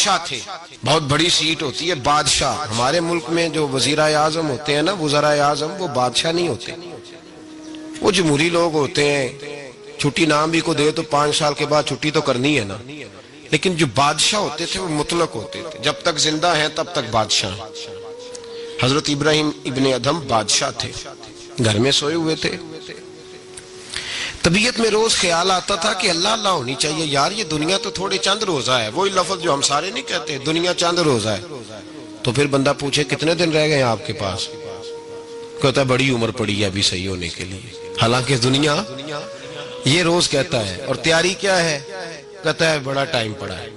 بادشاہ تھے. بہت بڑی سیٹ ہوتی ہے بادشاہ. ہمارے ملک میں جو وزیر اعظم ہوتے ہیں نا، وزراء اعظم، وہ بادشاہ نہیں ہوتے، وہ جمہوری لوگ ہوتے ہیں. چھٹی نام بھی کو دے تو 5 سال کے بعد چھٹی تو کرنی ہے نا. لیکن جو بادشاہ ہوتے تھے وہ مطلق ہوتے تھے، جب تک زندہ ہیں تب تک بادشاہ. حضرت ابراہیم ابن ادھم بادشاہ تھے، گھر میں سوئے ہوئے تھے. طبیعت میں روز خیال آتا تھا کہ اللہ اللہ ہونی چاہیے یار، یہ دنیا تو تھوڑے چند روزہ ہے. وہی لفظ جو ہم سارے نہیں کہتے، دنیا چند روزہ ہے. تو پھر بندہ پوچھے کتنے دن رہ گئے ہیں آپ کے پاس؟ کہتا ہے بڑی عمر پڑی ہے ابھی صحیح ہونے کے لیے. حالانکہ دنیا یہ روز کہتا ہے. اور تیاری کیا ہے؟ کہتا ہے بڑا ٹائم پڑا ہے.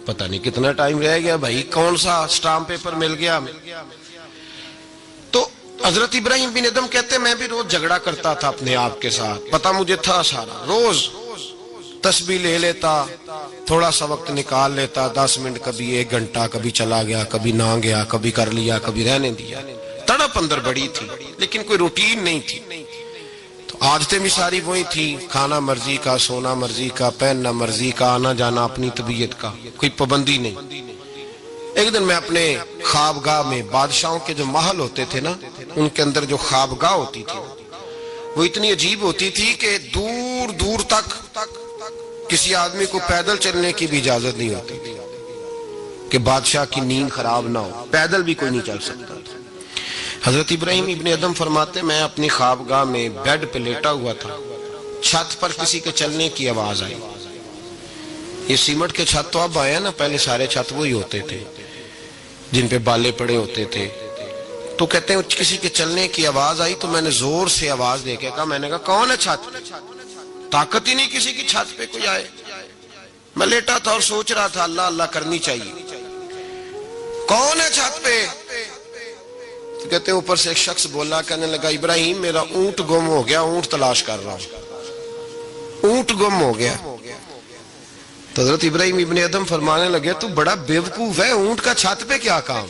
پتہ نہیں کتنا ٹائم رہ گیا بھائی، کون سا سٹامپ پیپر مل گیا ہمیں. تو حضرت ابراہیم بن ادھم کہتے ہیں میں بھی روز جھگڑا کرتا تھا اپنے آپ کے ساتھ. پتہ مجھے تھا سارا. روز تسبیح لے لیتا، تھوڑا سا وقت نکال لیتا، 10 منٹ، کبھی 1 گھنٹہ، کبھی چلا گیا، کبھی نہ گیا، کبھی کر لیا، کبھی رہنے دیا. تڑپ اندر بڑی تھی لیکن کوئی روٹین نہیں تھی. تو عادتیں بھی ساری وہی تھی، کھانا مرضی کا، سونا مرضی کا، پہننا مرضی کا، آنا جانا اپنی طبیعت کا، کوئی پابندی نہیں. ایک دن میں اپنے خوابگاہ میں، بادشاہوں کے جو محل ہوتے تھے نا ان کے اندر جو خوابگاہ ہوتی تھی وہ اتنی عجیب ہوتی تھی کہ دور دور تک کسی آدمی کو پیدل چلنے کی بھی اجازت نہیں ہوتی تھی کہ بادشاہ کی نیند خراب نہ ہو. پیدل بھی کوئی نہیں چل سکتا تھا. حضرت ابراہیم ابن ادھم فرماتے میں اپنی خوابگاہ میں بیڈ پہ لیٹا ہوا تھا. چھت پر کسی کے چلنے کی آواز آئی. یہ سیمنٹ کے چھت تو اب آئے ہیں نا، پہلے سارے چھت وہی ہوتے تھے جن پہ بالے پڑے ہوتے تھے. تو کہتے ہیں کسی کے چلنے کی آواز آئی تو میں نے زور سے آواز دے کے کہا، میں نے کہا کون ہے چھت پہ؟ طاقت ہی نہیں کسی کی چھت پہ کوئی آئے. میں لیٹا تھا اور سوچ رہا تھا اللہ اللہ کرنی چاہیے. کون ہے چھت پہ؟ تو کہتے ہیں اوپر سے ایک شخص بولا، کہنے لگا ابراہیم میرا اونٹ گم ہو گیا، اونٹ تلاش کر رہا ہوں، اونٹ گم ہو گیا. تو حضرت ابراہیم ابن ادھم فرمانے لگے تو بڑا بیوقوف ہے، اونٹ کا چھت پہ کیا کام؟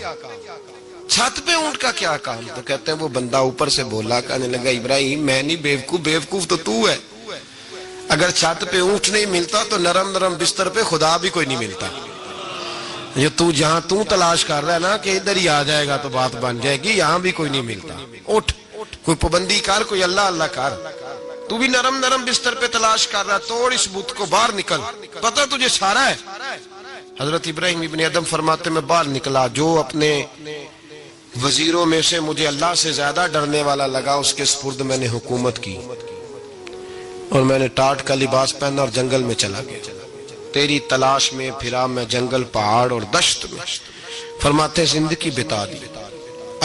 چھت پہ اونٹ کا کیا کام؟ تو کہتے ہیں وہ بندہ اوپر سے بولا، کہنے لگا ابراہیم میں نہیں بیوقوف، بیوقوف تو ہے. اگر چھت پہ اونٹ نہیں ملتا تو نرم نرم بستر پہ خدا بھی کوئی نہیں ملتا. یہ تو جہاں تو تلاش کر رہا ہے نا کہ ادھر ہی آ جائے گا تو بات بن جائے گی، یہاں بھی کوئی نہیں ملتا. اٹھ، کوئی پابندی کر، کوئی اللہ اللہ کر. تو بھی نرم نرم بستر پہ تلاش کر رہا، توڑ اس بت کو، باہر نکل، پتہ تجھے سارا ہے. حضرت ابراہیم ابن ادھم فرماتے میں باہر نکلا. جو اپنے وزیروں میں سے مجھے اللہ سے زیادہ ڈرنے والا لگا اس کے سپرد میں نے حکومت کی اور میں نے ٹاٹ کا لباس پہنا اور جنگل میں چلا گیا. تیری تلاش میں پھرا میں جنگل، پہاڑ اور دشت میں. فرماتے زندگی بتا دی.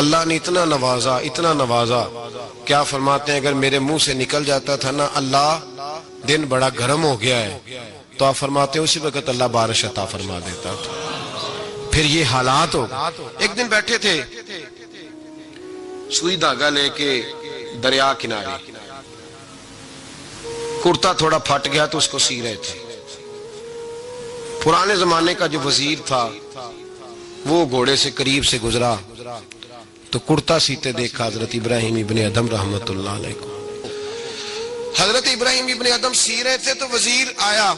اللہ نے اتنا نوازا، اتنا نوازا. کیا فرماتے ہیں اگر میرے منہ سے نکل جاتا تھا نا اللہ دن بڑا گرم ہو گیا ہے، تو آپ فرماتے ہیں اسی وقت اللہ بارش عطا فرما دیتا تھا. پھر یہ حالات ہو. ایک دن بیٹھے تھے سوئی دھاگا لے کے دریا کنارے، کرتا تھوڑا پھٹ گیا تو اس کو سی رہے تھے. پرانے زمانے کا جو وزیر تھا وہ گھوڑے سے قریب سے گزرا تو کرتا سیتے دیکھا حضرت ابراہیم ابن ادھم رحمت اللہ علیہ کو. حضرت ابراہیم ابن ادھم سی رہے تھے تو وزیر آیا،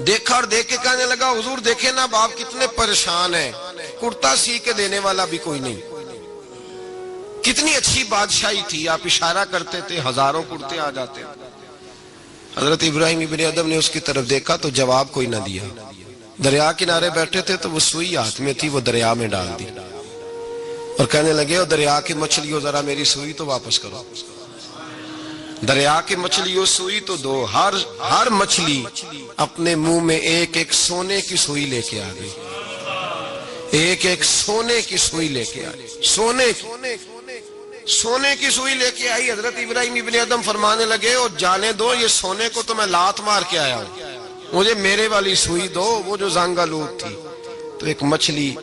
دیکھا اور دیکھ کے کہنے لگا حضور دیکھیں نا آپ کتنے پریشان ہیں، کرتا سی کے دینے والا بھی کوئی نہیں. کتنی اچھی بادشاہی تھی، آپ اشارہ کرتے تھے ہزاروں کرتے آ جاتے. حضرت ابراہیم ابن ادھم نے اس کی طرف دیکھا تو جواب کوئی نہ دیا. دریا کنارے بیٹھے تھے تو وہ سوئی ہاتھ میں تھی، وہ دریا میں ڈال دی اور کہنے لگے دریا کی مچھلیوں ذرا میری سوئی تو واپس کرو. دریا کی مچھلیوں سوئی تو دو. ہر مچھلی اپنے منہ میں ایک ایک سونے کی سوئی لے کے آ گئی، ایک ایک سونے کی سوئی لے کے آئی، سونے کی سوئی لے کے آئی. حضرت ابراہیم ابن ادھم فرمانے لگے اور جانے دو یہ سونے کو تو میں لات مار کے آیا ہوں، مجھے میرے والی سوئی دو، وہ جو زنگ آلود تھی. تو ایک مچھلی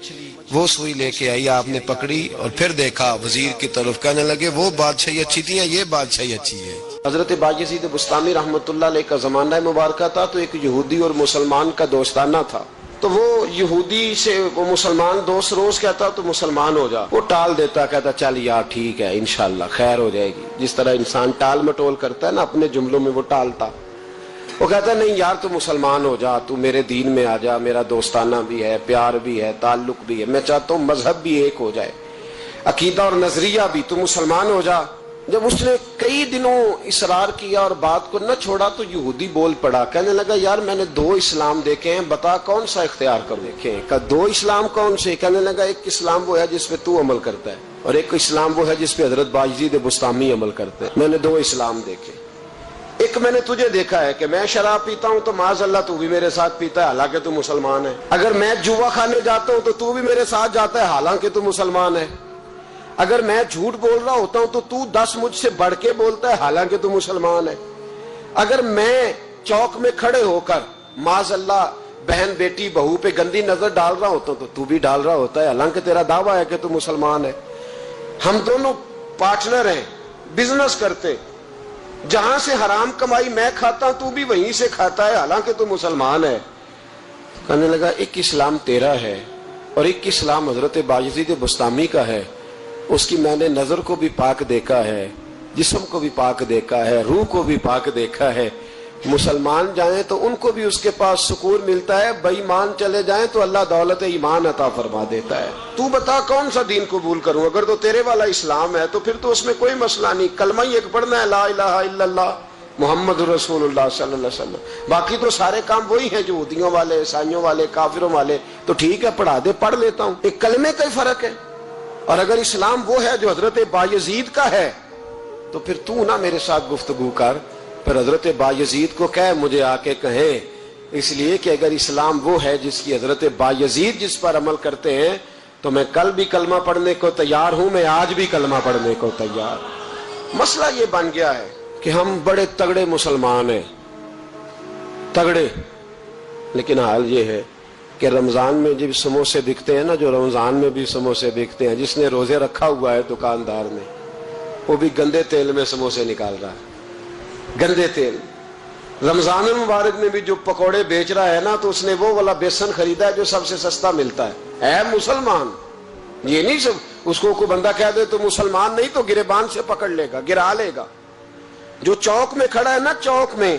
وہ سوئی لے کے آئی، آپ نے پکڑی اور پھر دیکھا وزیر کی طرف، کہنے لگے وہ بادشاہی اچھی تھی یا یہ بادشاہی اچھی ہے؟ حضرت بایزید بستامی رحمت اللہ علیہ کا زمانہ مبارکہ تھا تو ایک یہودی اور مسلمان کا دوستانہ تھا. تو وہ یہودی سے وہ مسلمان دوست روز کہتا تو مسلمان ہو جا، وہ ٹال دیتا، کہتا چل یار ٹھیک ہے انشاءاللہ خیر ہو جائے گی. جس طرح انسان ٹال مٹول کرتا ہے نا اپنے جملوں میں وہ ٹالتا. وہ کہتا ہے نہیں یار تو مسلمان ہو جا, تو میرے دین میں آ جا, میرا دوستانہ بھی ہے, پیار بھی ہے, تعلق بھی ہے, میں چاہتا ہوں مذہب بھی ایک ہو جائے, عقیدہ اور نظریہ بھی, تو مسلمان ہو جا. جب اس نے کئی دنوں اصرار کیا اور بات کو نہ چھوڑا تو یہودی بول پڑا, کہنے لگا یار میں نے 2 اسلام دیکھے ہیں, بتا کون سا اختیار کر. دیکھے کہ 2 اسلام کون سے؟ کہنے لگا ایک اسلام وہ ہے جس پہ تو عمل کرتا ہے, اور ایک اسلام وہ ہے جس پہ حضرت بایزید بسطامی عمل کرتے ہیں. میں نے 2 اسلام دیکھے. ایک میں نے تجھے دیکھا ہے کہ میں شراب پیتا ہوں تو معاذ اللہ تو بھی میرے ساتھ پیتا ہے حالانکہ تو مسلمان ہے. اگر میں جوا کھانے جاتا ہوں تو بھی میرے ساتھ جاتا ہے حالانکہ تو مسلمان ہے. اگر میں جھوٹ بول رہا ہوتا ہوں تو 10 مجھ سے بڑھ کے بولتا ہے حالانکہ تو مسلمان ہے. اگر میں چوک میں کھڑے ہو کر معاذ اللہ بہن بیٹی بہو پہ گندی نظر ڈال رہا ہوتا ہوں تو بھی ڈال رہا ہوتا ہے حالانکہ تیرا دعویٰ ہے کہ تو مسلمان ہے. ہم دونوں پارٹنر ہیں, بزنس کرتے, جہاں سے حرام کمائی میں کھاتا ہوں تو بھی وہیں سے کھاتا ہے حالانکہ تو مسلمان ہے. کہنے لگا ایک اسلام تیرا ہے اور ایک اسلام حضرت بایزید بسطامی کا ہے. اس کی میں نے نظر کو بھی پاک دیکھا ہے, جسم کو بھی پاک دیکھا ہے, روح کو بھی پاک دیکھا ہے. مسلمان جائیں تو ان کو بھی اس کے پاس سکون ملتا ہے, بے ایمان چلے جائیں تو اللہ دولت ایمان عطا فرما دیتا ہے. تو بتا کون سا دین قبول کروں؟ اگر تو تیرے والا اسلام ہے تو پھر تو اس میں کوئی مسئلہ نہیں, کلمہ ہی ایک پڑھنا ہے, لا الہ الا اللہ محمد رسول اللہ صلی اللہ علیہ وسلم. باقی تو سارے کام وہی ہیں جو یہودیوں والے, عیسائیوں والے, کافروں والے. تو ٹھیک ہے پڑھا دے, پڑھ لیتا ہوں. ایک کلمے کا ہی فرق ہے. اور اگر اسلام وہ ہے جو حضرت بایزید کا ہے تو پھر تو نہ میرے ساتھ گفتگو کر, پھر حضرت بایزید کو کہے مجھے آ کے کہیں. اس لیے کہ اگر اسلام وہ ہے جس کی حضرت بایزید جس پر عمل کرتے ہیں تو میں کل بھی کلمہ پڑھنے کو تیار ہوں, میں آج بھی کلمہ پڑھنے کو تیار. مسئلہ یہ بن گیا ہے کہ ہم بڑے تگڑے مسلمان ہیں, تگڑے, لیکن حال یہ ہے کہ رمضان میں جب سموسے بکتے ہیں نا, جو رمضان میں بھی سموسے بکتے ہیں, جس نے روزے رکھا ہوا ہے دکاندار نے, وہ بھی گندے تیل میں سموسے نکال رہا ہے, گندے تیل. رمضان المبارک میں بھی جو پکوڑے بیچ رہا ہے نا, تو اس نے وہ والا بیسن خریدا ہے جو سب سے سستا ملتا ہے. اے مسلمان, یہ نہیں سب اس کو کوئی بندہ کہہ دے تو مسلمان نہیں, تو گریبان سے پکڑ لے گا, گرا لے گا. جو چوک میں کھڑا ہے نا, چوک میں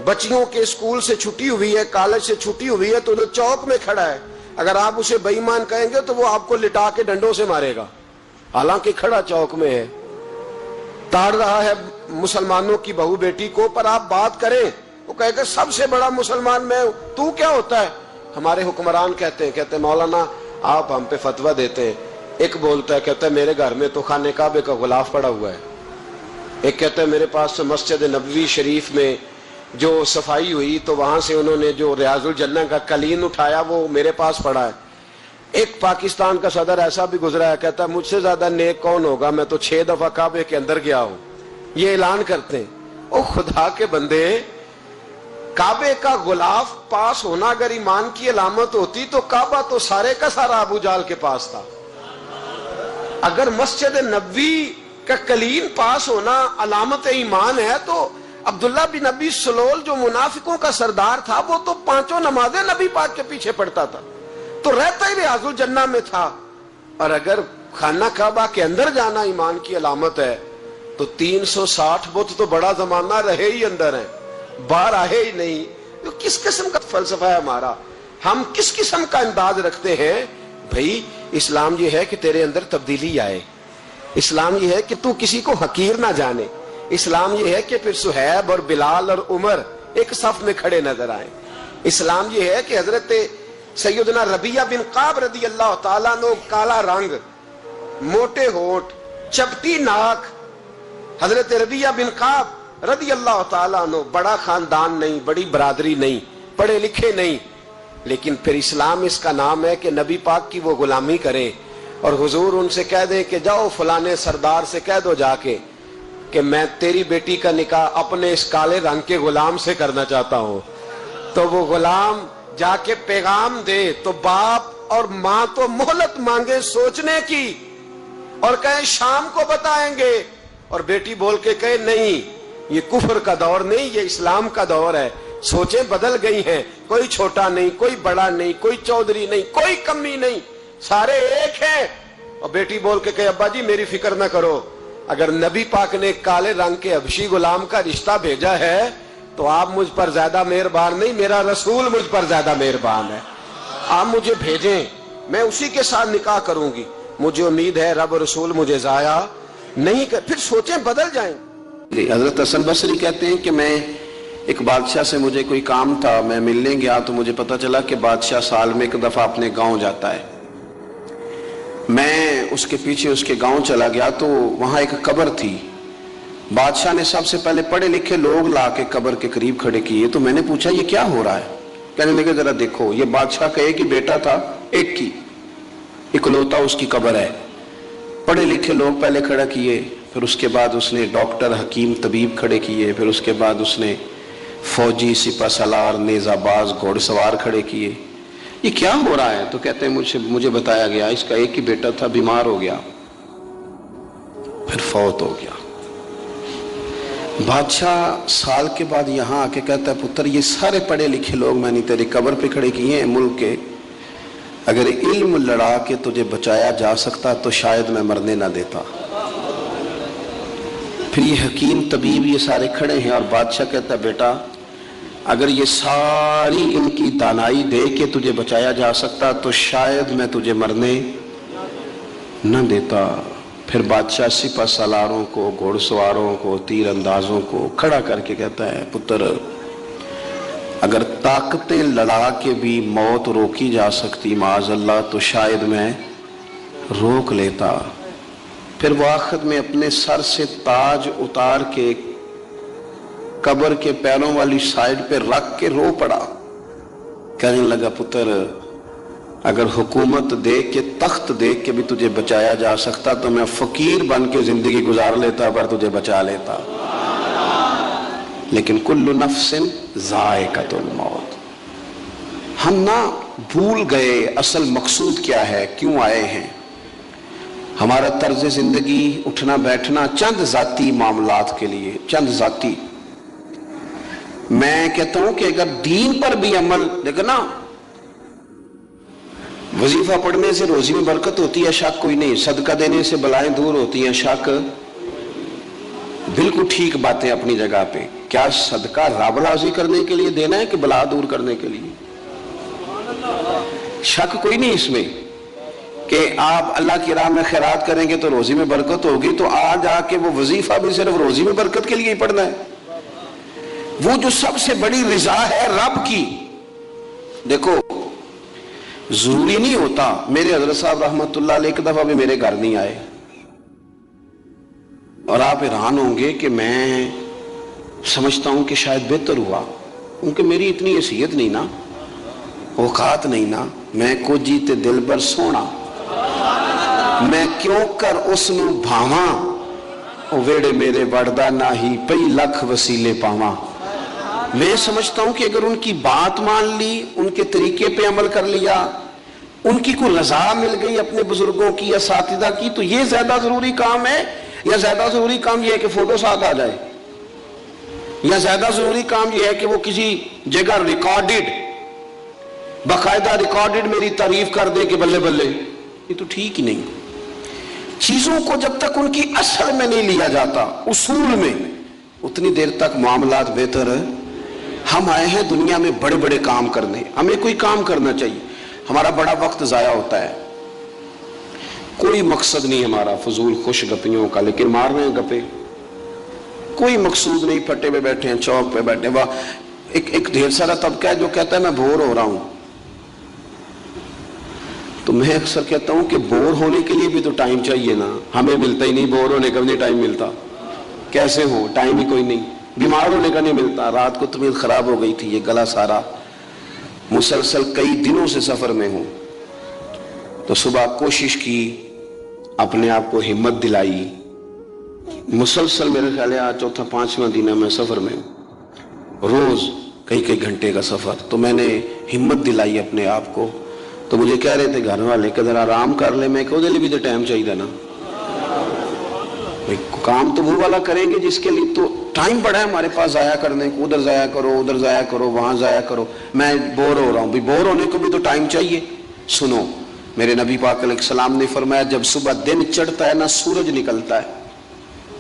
بچیوں کے اسکول سے چھٹی ہوئی ہے, کالج سے چھٹی ہوئی ہے, تو جو چوک میں کھڑا ہے, اگر آپ اسے بے ایمان کہیں گے تو وہ آپ کو لٹا کے ڈنڈوں سے مارے گا, حالانکہ کھڑا چوک میں ہے, تاڑ رہا ہے مسلمانوں کی بہو بیٹی کو. پر آپ بات کریں, وہ کہے کہ سب سے بڑا مسلمان میں ہوں, تو کیا ہوتا ہے؟ ہمارے حکمران کہتے ہیں مولانا آپ ہم پہ فتویٰ دیتے ہیں. ایک بولتا ہے, کہتا ہے میرے گھر میں تو خانہ کعبے کا غلاف پڑا ہوا ہے. ایک کہتا ہے میرے پاس تو مسجد نبوی شریف میں جو صفائی ہوئی تو وہاں سے انہوں نے جو ریاض الجنہ کا قلین اٹھایا وہ میرے پاس پڑا ہے. ایک پاکستان کا صدر ایسا بھی گزرا ہے, کہتا ہے مجھ سے زیادہ نیک کون ہوگا, میں تو 6 دفعہ کعبے کے اندر گیا ہوں. یہ اعلان کرتے ہیں. او خدا کے بندے, کعبے کا غلاف پاس ہونا اگر ایمان کی علامت ہوتی تو کعبہ تو سارے کا سارا ابو جال کے پاس تھا. اگر مسجد نبوی کا قلین پاس ہونا علامت ایمان ہے تو عبداللہ بن ابی سلول جو منافقوں کا سردار تھا, وہ تو 5 نمازیں نبی پاک کے پیچھے پڑھتا تھا, تو رہتا ہی ریاض الجنہ میں تھا. اور اگر خانہ کعبہ کے اندر جانا ایمان کی علامت ہے تو 360 بت تو بڑا زمانہ رہے ہی اندر ہیں, باہر آئے ہی نہیں. تو کس قسم کا فلسفہ ہے ہمارا؟ ہم کس قسم کا انداز رکھتے ہیں؟ بھائی اسلام یہ ہے کہ تیرے اندر تبدیلی آئے, اسلام یہ ہے کہ تو کسی کو حقیر نہ جانے, اسلام یہ ہے کہ پھر صہیب اور بلال اور عمر ایک صف میں کھڑے نظر آئیں. اسلام یہ ہے کہ حضرت سیدنا ربیعہ بن قعب رضی اللہ تعالیٰ عنہ, کالا رنگ, موٹے ہونٹ, چپٹی ناک, حضرت ربیعہ بن قعب رضی اللہ تعالیٰ عنہ, بڑا خاندان نہیں, بڑی برادری نہیں, پڑھے لکھے نہیں, لیکن پھر اسلام اس کا نام ہے کہ نبی پاک کی وہ غلامی کرے. اور حضور ان سے کہہ دیں کہ جاؤ فلانے سردار سے کہہ دو جا کے کہ میں تیری بیٹی کا نکاح اپنے اس کالے رنگ کے غلام سے کرنا چاہتا ہوں. تو وہ غلام جا کے پیغام دے تو باپ اور ماں تو مہلت مانگے سوچنے کی اور کہیں شام کو بتائیں گے, اور بیٹی بول کے کہے نہیں یہ کفر کا دور نہیں, یہ اسلام کا دور ہے. سوچیں بدل گئی ہیں, کوئی چھوٹا نہیں, کوئی بڑا نہیں, کوئی چودھری نہیں, کوئی کمی نہیں, سارے ایک ہیں. اور بیٹی بول کے کہے ابا جی میری فکر نہ کرو, اگر نبی پاک نے کالے رنگ کے حبشی غلام کا رشتہ بھیجا ہے تو آپ مجھ پر زیادہ مہربان نہیں، میرا رسول مجھ پر زیادہ مہربان ہے، آپ مجھے بھیجیں، میں اسی کے ساتھ نکاح کروں گی، مجھے امید ہے رب رسول مجھے ضائع نہیں کر۔ پھر سوچیں بدل جائیں۔ حضرت حسن بصری کہتے ہیں کہ میں ایک بادشاہ سے مجھے کوئی کام تھا، میں ملنے گیا تو مجھے پتا چلا کہ بادشاہ سال میں ایک دفعہ اپنے گاؤں جاتا ہے۔ میں اس کے پیچھے اس کے گاؤں چلا گیا تو وہاں ایک قبر تھی، بادشاہ نے سب سے پہلے پڑھے لکھے لوگ لا کے قبر کے قریب کھڑے کیے، تو میں نے پوچھا یہ کیا ہو رہا ہے؟ کہنے لگے ذرا دیکھو، یہ بادشاہ کا ایک ہی بیٹا تھا، ایک کی اکلوتا اس کی قبر ہے۔ پڑھے لکھے لوگ پہلے کھڑا کیے، پھر اس کے بعد اس نے ڈاکٹر حکیم طبیب کھڑے کیے، پھر اس کے بعد اس نے فوجی سپہ سالار نیزہ باز گھوڑ سوار کھڑے کیے۔ یہ کیا ہو رہا ہے؟ تو کہتے ہیں مجھے بتایا گیا اس کا ایک ہی بیٹا تھا، بیمار ہو گیا، پھر فوت ہو گیا۔ بادشاہ سال کے بعد یہاں آ کے کہتا ہے پتر یہ سارے پڑھے لکھے لوگ میں نے تیری قبر پہ کھڑے کیے ہیں ملک کے، اگر علم لڑا کے تجھے بچایا جا سکتا تو شاید میں مرنے نہ دیتا۔ پھر یہ حکیم طبیب یہ سارے کھڑے ہیں اور بادشاہ کہتا ہے بیٹا اگر یہ ساری ان کی دانائی دے کے تجھے بچایا جا سکتا تو شاید میں تجھے مرنے نہ دیتا۔ پھر بادشاہ سپہ سالاروں کو، گھوڑ سواروں کو، تیر اندازوں کو کھڑا کر کے کہتا ہے پتر اگر طاقتیں لڑا کے بھی موت روکی جا سکتی معاذ اللہ تو شاید میں روک لیتا۔ پھر وہ آخر میں اپنے سر سے تاج اتار کے قبر کے پیروں والی سائیڈ پہ رکھ کے رو پڑا، کہنے لگا پتر اگر حکومت دے کے تخت دے کے بھی تجھے بچایا جا سکتا تو میں فقیر بن کے زندگی گزار لیتا پر تجھے بچا لیتا، لیکن کل نفس ذائقۃ الموت۔ ہم نہ بھول گئے اصل مقصود کیا ہے، کیوں آئے ہیں۔ ہمارا طرز زندگی اٹھنا بیٹھنا چند ذاتی معاملات کے لیے، چند ذاتی۔ میں کہتا ہوں کہ اگر دین پر بھی عمل، دیکھنا وظیفہ پڑھنے سے روزی میں برکت ہوتی ہے شک کوئی نہیں، صدقہ دینے سے بلائیں دور ہوتی ہیں شک، بالکل ٹھیک باتیں اپنی جگہ پہ۔ کیا صدقہ رب راضی کرنے کے لیے دینا ہے کہ بلا دور کرنے کے لیے؟ شک کوئی نہیں اس میں کہ آپ اللہ کی راہ میں خیرات کریں گے تو روزی میں برکت ہوگی، تو آج آ کے وہ وظیفہ بھی صرف روزی میں برکت کے لیے ہی پڑھنا ہے؟ وہ جو سب سے بڑی رضا ہے رب کی، دیکھو ضروری نہیں ہوتا۔ میرے حضرت صاحب رحمت اللہ علیہ ایک دفعہ بھی میرے گھر نہیں آئے، اور آپ حیران ہوں گے کہ میں سمجھتا ہوں کہ شاید بہتر ہوا، کیونکہ میری اتنی حیثیت نہیں نا، اوقات نہیں نا، میں کو جیتے دل بر سونا، میں کیوں کر اس نو بھاواں، او ویڑے میرے وڑدا نہ ہی پئی لکھ وسیلے پاواں۔ میں سمجھتا ہوں کہ اگر ان کی بات مان لی، ان کے طریقے پہ عمل کر لیا، ان کی کوئی رضا مل گئی اپنے بزرگوں کی، اساتذہ کی، تو یہ زیادہ ضروری کام ہے، یا زیادہ ضروری کام یہ ہے کہ فوٹو ساتھ آ جائے، یا زیادہ ضروری کام یہ ہے کہ وہ کسی جگہ ریکارڈڈ، باقاعدہ ریکارڈڈ میری تعریف کر دے کہ بلے بلے؟ یہ تو ٹھیک ہی نہیں۔ چیزوں کو جب تک ان کی اصل میں نہیں لیا جاتا، اصول میں، اتنی دیر تک معاملات بہتر۔ ہم آئے ہیں دنیا میں بڑے بڑے کام کرنے، ہمیں کوئی کام کرنا چاہیے، ہمارا بڑا وقت ضائع ہوتا ہے، کوئی مقصد نہیں ہمارا فضول خوش گپیوں کا، لیکن مار رہے ہیں گپے، کوئی مقصود نہیں، پھٹے پہ بیٹھے ہیں، چوک پہ بیٹھے ہیں۔ ایک ڈھیر سارا طبقہ ہے جو کہتا ہے میں بور ہو رہا ہوں، تو میں اکثر کہتا ہوں کہ بور ہونے کے لیے بھی تو ٹائم چاہیے نا، ہمیں ملتا ہی نہیں، بور ہونے کا بھی نہیں ٹائم ملتا، کیسے ہو، ٹائم ہی کوئی نہیں، بیمار ہونے کا نہیں ملتا، رات کو طبیعت خراب ہو گئی تھی، یہ گلا سارا، مسلسل کئی دنوں سے سفر میں ہوں، تو صبح کوشش کی، اپنے آپ کو ہمت دلائی، مسلسل میرے خیال ہے آج چوتھا پانچواں دن ہے میں سفر میں ہوں، روز کئی گھنٹے کا سفر، تو میں نے ہمت دلائی اپنے آپ کو، تو مجھے کہہ رہے تھے گھر والے کہ ذرا آرام کر لے، میں کہوں دے لے بھی تو ٹائم چاہیے نا، کام تو وہ والا کریں گے جس کے لیے تو ٹائم بڑا ہے ہمارے پاس ضائع کرنے کو، ادھر ضائع کرو، ادھر ضائع کرو، وہاں ضائع کرو، میں بور ہو رہا ہوں، بھی بور ہونے کو بھی تو ٹائم چاہیے۔ سنو، میرے نبی پاک علیہ السلام نے فرمایا جب صبح دن چڑھتا ہے نا سورج نکلتا ہے،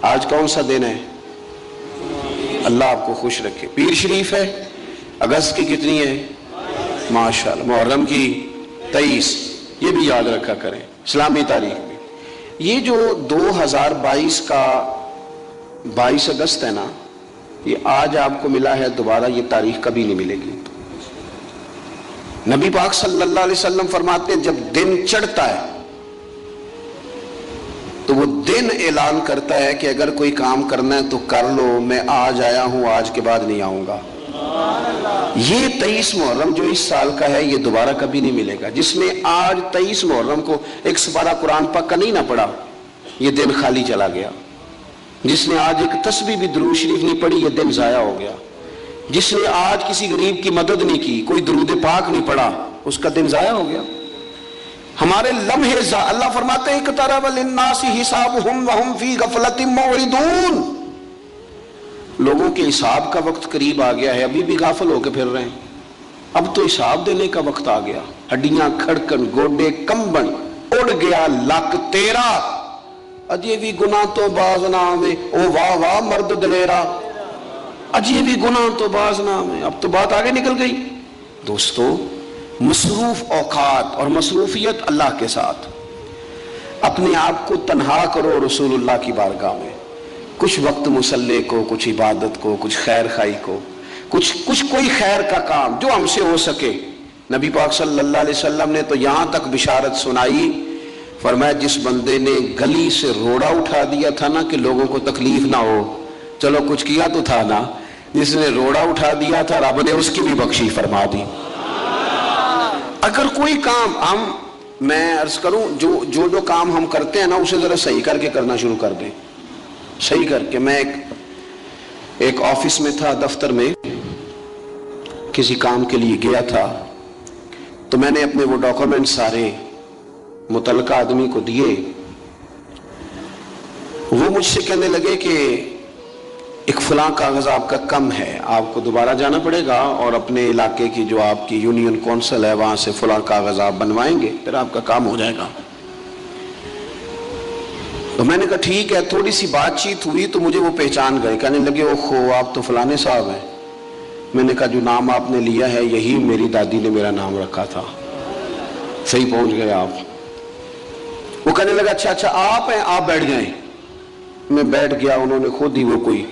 آج کون سا دن ہے؟ اللہ آپ کو خوش رکھے۔ پیر شریف ہے، اگست کی کتنی ہے؟ ماشاءاللہ محرم کی 23، یہ بھی یاد رکھا کریں اسلامی تاریخ میں۔ یہ جو 2022 کا 22 اگست ہے نا، یہ آج آپ کو ملا ہے، دوبارہ یہ تاریخ کبھی نہیں ملے گی۔ نبی پاک صلی اللہ علیہ وسلم فرماتے ہیں جب دن چڑھتا ہے تو وہ دن اعلان کرتا ہے کہ اگر کوئی کام کرنا ہے تو کر لو، میں آج آیا ہوں، آج کے بعد نہیں آؤں گا۔ یہ 23 محرم جو اس سال کا ہے یہ دوبارہ کبھی نہیں ملے گا۔ جس نے آج 23 محرم کو ایک سپارہ قرآن پاک کا نہیں نہ پڑھا، یہ دن خالی چلا گیا۔ جس نے آج ایک تسبیح بھی درود شریف نہیں پڑھی، یہ دن ضائع ہو گیا۔ جس نے آج کسی غریب کی مدد نہیں کی، کوئی درود پاک نہیں پڑھا، اس کا دن ضائع ہو گیا۔ ہمارے لمحے اللہ فرماتے ہیں اقترب للناس حسابهم وهم فی غفلۃ معرضون، لوگوں کے حساب کا وقت قریب آ گیا ہے، ابھی بھی غافل ہو کے پھر رہے ہیں۔ اب تو حساب دینے کا وقت آ گیا۔ ہڈیاں کھڑکن، گوڈے کمبن، اڑ گیا لک تیرا، اجے بھی گناہ تو باز نہ آوے، او واہ واہ مرد دلیرا، اجے بھی گناہ تو باز نہ آوے۔ اب تو بات آگے نکل گئی۔ دوستو، مصروف اوقات اور مصروفیت اللہ کے ساتھ، اپنے آپ کو تنہا کرو رسول اللہ کی بارگاہ میں، کچھ وقت مصلی کو، کچھ عبادت کو، کچھ خیر خائی کو، کچھ کوئی خیر کا کام جو ہم سے ہو سکے۔ نبی پاک صلی اللہ علیہ وسلم نے تو یہاں تک بشارت سنائی، فرمایا جس بندے نے گلی سے روڑا اٹھا دیا تھا نا کہ لوگوں کو تکلیف نہ ہو، چلو کچھ کیا تو تھا نا، جس نے روڑا اٹھا دیا تھا رب نے اس کی بھی بخشی فرما دی۔ اگر کوئی کام میں عرض کروں جو کام ہم کرتے ہیں نا اسے ذرا صحیح کر کے کرنا شروع کر دیں، صحیح کر کے۔ میں ایک آفس میں تھا، دفتر میں کسی کام کے لیے گیا تھا، تو میں نے اپنے وہ ڈاکومنٹ سارے متعلقہ آدمی کو دیے۔ وہ مجھ سے کہنے لگے کہ ایک فلاں کاغذ آپ کا کم ہے، آپ کو دوبارہ جانا پڑے گا اور اپنے علاقے کی جو آپ کی یونین کونسل ہے وہاں سے فلاں کاغذ آپ بنوائیں گے، پھر آپ کا کام ہو جائے گا۔ تو میں نے کہا ٹھیک ہے۔ تھوڑی سی بات چیت ہوئی تو مجھے وہ پہچان گئے، کہنے لگے اوہو آپ تو فلانے صاحب ہیں۔ میں نے کہا جو نام آپ نے لیا ہے یہی میری دادی نے میرا نام رکھا تھا، صحیح پہنچ گئے آپ۔ وہ کہنے لگا اچھا آپ ہیں، آپ بیٹھ جائیں۔ میں بیٹھ گیا، انہوں نے خود ہی وہ کوئی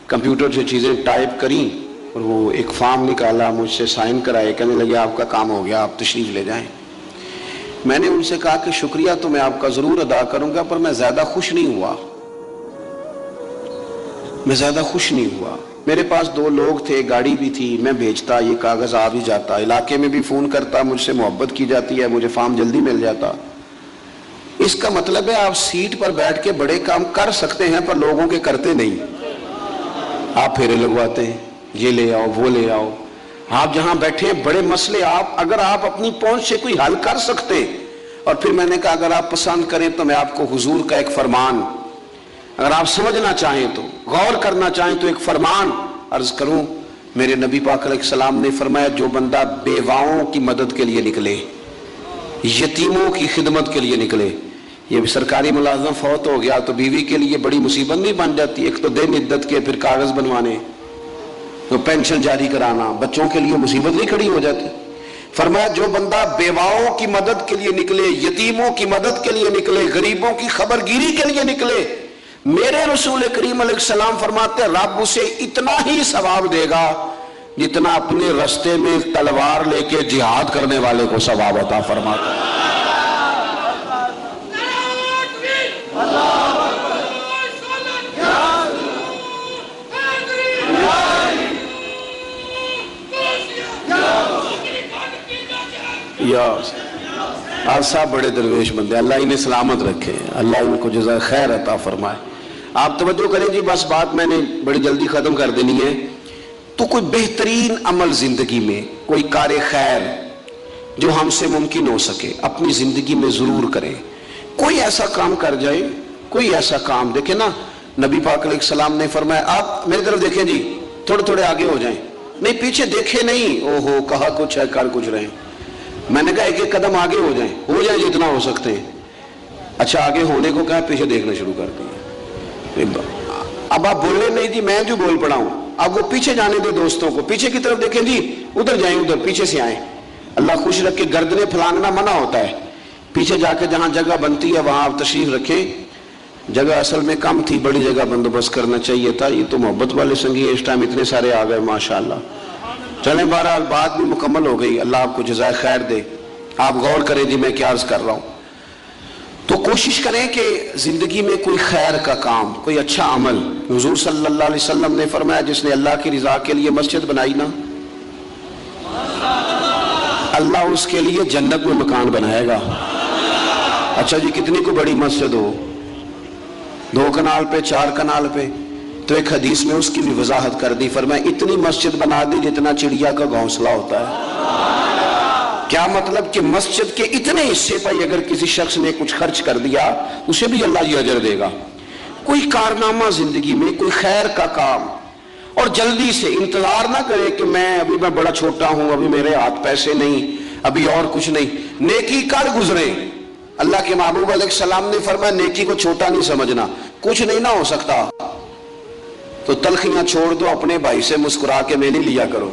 کمپیوٹر سے چیزیں ٹائپ کریں اور وہ ایک فارم نکالا، مجھ سے سائن کرائے، کہنے لگے آپ کا کام ہو گیا، آپ تشریف لے جائیں۔ میں نے ان سے کہا کہ شکریہ تو میں آپ کا ضرور ادا کروں گا، پر میں زیادہ خوش نہیں ہوا، میرے پاس 2 لوگ تھے، گاڑی بھی تھی، میں بھیجتا، یہ کاغذ آ بھی جاتا، علاقے میں بھی فون کرتا، مجھ سے محبت کی جاتی ہے، مجھے فارم جلدی مل جاتا۔ اس کا مطلب ہے آپ سیٹ پر بیٹھ کے بڑے کام کر سکتے ہیں پر لوگوں کے کرتے نہیں، آپ پھیرے لگواتے ہیں، یہ لے آؤ وہ لے آؤ۔ آپ جہاں بیٹھے ہیں بڑے مسئلے اگر آپ اپنی پہنچ سے کوئی حل کر سکتے، اور پھر میں نے کہا اگر آپ پسند کریں تو میں آپ کو حضور کا ایک فرمان، اگر آپ سمجھنا چاہیں تو غور کرنا چاہیں تو ایک فرمان عرض کروں۔ میرے نبی پاک علیہ السلام نے فرمایا جو بندہ بیواؤں کی مدد کے لیے نکلے، یتیموں کی خدمت کے لیے نکلے، یہ سرکاری ملازم فوت ہو گیا تو بیوی کے لیے بڑی مصیبت نہیں بن جاتی؟ ایک تو دن عدت کے، پھر کاغذ بنوانے، تو پینشن جاری کرانا، بچوں کے لیے مصیبت نہیں کھڑی ہو جاتی؟ فرمایا جو بندہ بیواؤں کی مدد کے لیے نکلے، یتیموں کی مدد کے لیے نکلے، غریبوں کی خبرگیری کے لیے نکلے، میرے رسول کریم علیہ السلام فرماتے رب اسے اتنا ہی ثواب دے گا جتنا اپنے رستے میں تلوار لے کے جہاد کرنے والے کو ثواب عطا فرماتا ہے۔ آپ صاحب بڑے درویش بندے، اللہ انہیں سلامت رکھے، اللہ ان کو جزائے خیر عطا فرمائے۔ آپ توجہ کریں جی، بس بات میں نے بڑی جلدی ختم کر دینی ہے۔ تو کوئی بہترین عمل زندگی میں، کوئی کار خیر جو ہم سے ممکن ہو سکے اپنی زندگی میں ضرور کریں۔ کوئی ایسا کام کر جائے، کوئی ایسا کام دیکھیں نا، نبی پاک علیہ السلام نے فرمایا آپ میری طرف دیکھیں جی، تھوڑے تھوڑے آگے ہو جائیں، نہیں پیچھے دیکھے نہیں، اوہو کہا کچھ ہے کر کچھ رہے ہیں۔ میں نے کہا ایک ایک قدم آگے ہو جائیں جتنا ہو سکتے ہیں۔ اچھا آگے ہونے کو کہا، پیچھے دیکھنا شروع کر دیا۔ اب آپ بولنے نہیں جی، میں جو بول پڑا ہوں، اب وہ پیچھے جانے دے دوستوں کو, پیچھے کی طرف دیکھیں جی, ادھر جائیں, ادھر پیچھے سے آئیں. اللہ خوش رکھے, گردنیں پھلانگنا منع ہوتا ہے. پیچھے جا کے جہاں جگہ بنتی ہے وہاں آپ تشریف رکھیں. جگہ اصل میں کم تھی, بڑی جگہ بندوبست کرنا چاہیے تھا. یہ تو محبت والے سنگی اس ٹائم اتنے سارے آ گئے ماشاءاللہ. چلیں بہرحال بات بھی مکمل ہو گئی, اللہ آپ کو جزائے خیر دے. آپ غور کریں جی میں کیا عرض کر رہا ہوں. تو کوشش کریں کہ زندگی میں کوئی خیر کا کام, کوئی اچھا عمل. حضور صلی اللہ علیہ وسلم نے فرمایا جس نے اللہ کی رضا کے لیے مسجد بنائی نا, اللہ اس کے لیے جنت میں مکان بنائے گا. اچھا جی کتنی کو بڑی مسجد ہو, 2 کنال پہ 4 کنال پہ, تو ایک حدیث میں اس کی بھی وضاحت کر دی. فرمایا اتنی مسجد بنا دی جتنا چڑیا کا گھونسلہ ہوتا ہے. کیا مطلب کہ مسجد کے اتنے حصے پر اگر کسی شخص نے کچھ خرچ کر دیا اسے بھی اللہ یہ اجر دے گا. کوئی کارنامہ زندگی میں, کوئی خیر کا کام, اور جلدی سے انتظار نہ کرے کہ ابھی میں بڑا چھوٹا ہوں, ابھی میرے ہاتھ پیسے نہیں, ابھی اور کچھ نہیں. نیکی کر گزرے. اللہ کے محبوب علیہ السلام نے فرمایا نیکی کو چھوٹا نہیں سمجھنا, کچھ نہیں نہ ہو سکتا تو تلخیاں چھوڑ دو, اپنے بھائی سے مسکرا کے میں نہیں لیا کرو,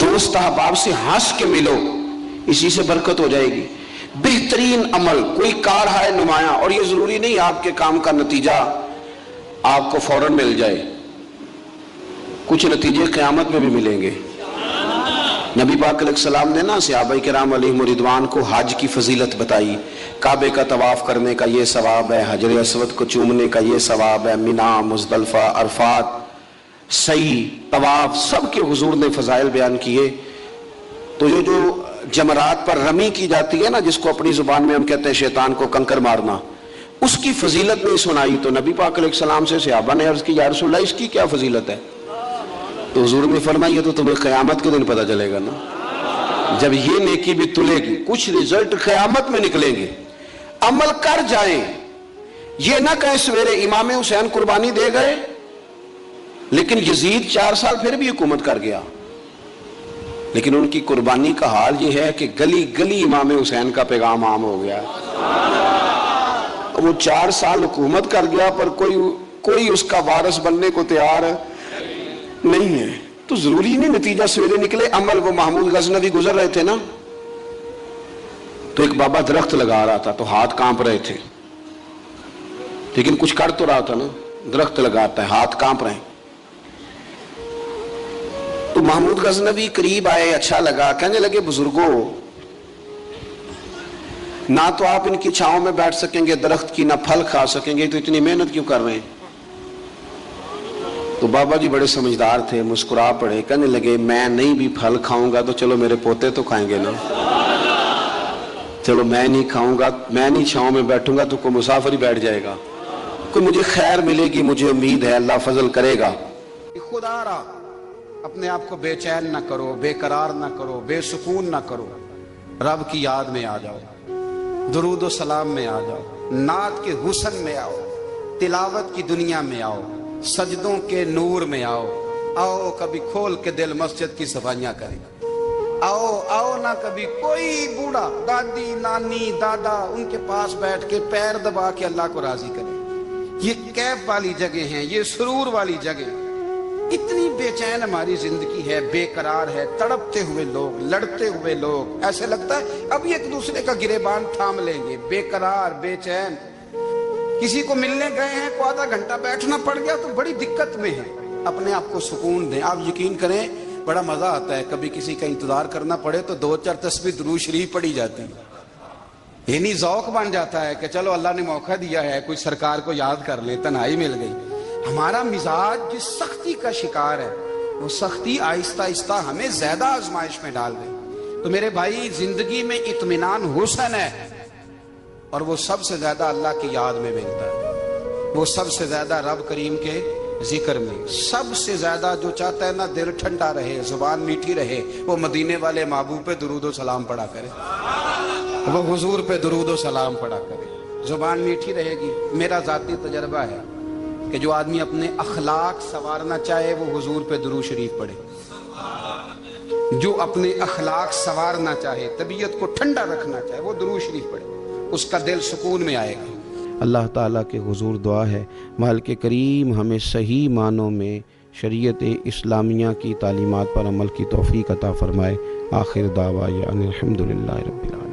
دوست احباب سے ہنس کے ملو, اسی سے برکت ہو جائے گی. بہترین عمل کوئی کار ہے نمایاں, اور یہ ضروری نہیں آپ کے کام کا نتیجہ آپ کو فوراً مل جائے, کچھ نتیجے قیامت میں بھی ملیں گے. نبی پاک علیہ السلام نے نا صحابہ کرام علیہم رضوان کو حج کی فضیلت بتائی. کعبے کا طواف کرنے کا یہ ثواب ہے, حجر اسود کو چومنے کا یہ ثواب ہے, مینا, مزدلفہ, عرفات, سعی, طواف, سب کے حضور نے فضائل بیان کیے. تو یہ جو جمرات پر رمی کی جاتی ہے نا, جس کو اپنی زبان میں ہم کہتے ہیں شیطان کو کنکر مارنا, اس کی فضیلت نہیں سنائی. تو نبی پاک علیہ السلام سے صحابہ نے عرض کی یا رسول اللہ اس کی کیا فضیلت ہے؟ تو حضور نے فرمایا تو تمہیں قیامت کے دن پتہ چلے گا نا, جب یہ نیکی بھی تلے گی, کچھ رزلٹ قیامت میں نکلیں گے. عمل کر جائیں, یہ نہ کہیں سویرے امام حسین قربانی دے گئے لیکن یزید 4 سال پھر بھی حکومت کر گیا, لیکن ان کی قربانی کا حال یہ ہے کہ گلی گلی امام حسین کا پیغام عام ہو گیا. وہ 4 سال حکومت کر گیا پر کوئی اس کا وارث بننے کو تیار نہیں ہے. تو ضروری نہیں نتیجہ سویرے نکلے. عمل, وہ محمود غزنوی گزر رہے تھے نا, تو ایک بابا درخت لگا رہا تھا تو ہاتھ کانپ رہے تھے, لیکن کچھ کر تو رہا تھا نا, درخت لگاتا ہے ہاتھ کانپ رہے ہیں. تو محمود غزنوی قریب آئے, اچھا لگا, کہنے لگے بزرگوں نہ تو آپ ان کی چھاؤں میں بیٹھ سکیں گے درخت کی, نہ پھل کھا سکیں گے, تو اتنی محنت کیوں کر رہے ہیں؟ تو بابا جی بڑے سمجھدار تھے, مسکرا پڑے, کہنے لگے میں نہیں بھی پھل کھاؤں گا تو چلو میرے پوتے تو کھائیں گے نا, چلو میں نہیں کھاؤں گا, میں نہیں چھاؤں میں بیٹھوں گا تو کوئی مسافر ہی بیٹھ جائے گا, کوئی مجھے خیر ملے گی, مجھے امید ہے اللہ فضل کرے گا. خدا را اپنے آپ کو بے چین نہ کرو, بے قرار نہ کرو, بے سکون نہ کرو. رب کی یاد میں آ جاؤ, درود و سلام میں آ جاؤ, نعت کے حسن میں آؤ, تلاوت کی دنیا میں آؤ, سجدوں کے نور میں آؤ. آؤ کبھی کھول کے دل مسجد کی صفائیاں کریں. آؤ نہ کبھی کوئی بوڑھا, دادی, نانی, دادا, ان کے پاس بیٹھ کے پیر دبا کے اللہ کو راضی کریں. یہ کیف والی جگہ ہیں, یہ سرور والی جگہ. اتنی بے چین ہماری زندگی ہے, بے قرار ہے, تڑپتے ہوئے لوگ, لڑتے ہوئے لوگ, ایسے لگتا ہے اب ایک دوسرے کا گریبان تھام لیں گے. بے قرار, بے چین. کسی کو ملنے گئے ہیں کو آدھا گھنٹہ بیٹھنا پڑ گیا تو بڑی دقت میں ہے. اپنے آپ کو سکون دیں. آپ یقین کریں بڑا مزہ آتا ہے, کبھی کسی کا انتظار کرنا پڑے تو 2-4 تسبیح درود شریف پڑھی جاتی ہے, یعنی ذوق بن جاتا ہے کہ چلو اللہ نے موقع دیا ہے, کوئی سرکار کو یاد کر لیں, تنہائی مل گئی. ہمارا مزاج جس سختی کا شکار ہے, وہ سختی آہستہ آہستہ ہمیں زیادہ آزمائش میں ڈال گئی. تو میرے بھائی زندگی میں اطمینان حسن ہے, اور وہ سب سے زیادہ اللہ کی یاد میں ملتا ہے, وہ سب سے زیادہ رب کریم کے ذکر میں. سب سے زیادہ جو چاہتا ہے نا دل ٹھنڈا رہے, زبان میٹھی رہے, وہ مدینے والے محبوب پہ درود و سلام پڑھا کرے, وہ حضور پہ درود و سلام پڑھا کرے, زبان میٹھی رہے گی. میرا ذاتی تجربہ ہے کہ جو آدمی اپنے اخلاق سنوارنا چاہے وہ حضور پہ درود شریف پڑھے. جو اپنے اخلاق سنوارنا چاہے, طبیعت کو ٹھنڈا رکھنا چاہے, وہ درود شریف پڑھے, اس کا دل سکون میں آئے گا. اللہ تعالیٰ کے حضور دعا ہے مالک کریم ہمیں صحیح معنوں میں شریعت اسلامیہ کی تعلیمات پر عمل کی توفیق عطا فرمائے۔ آخر دعویٰ الحمدللہ رب العالمین۔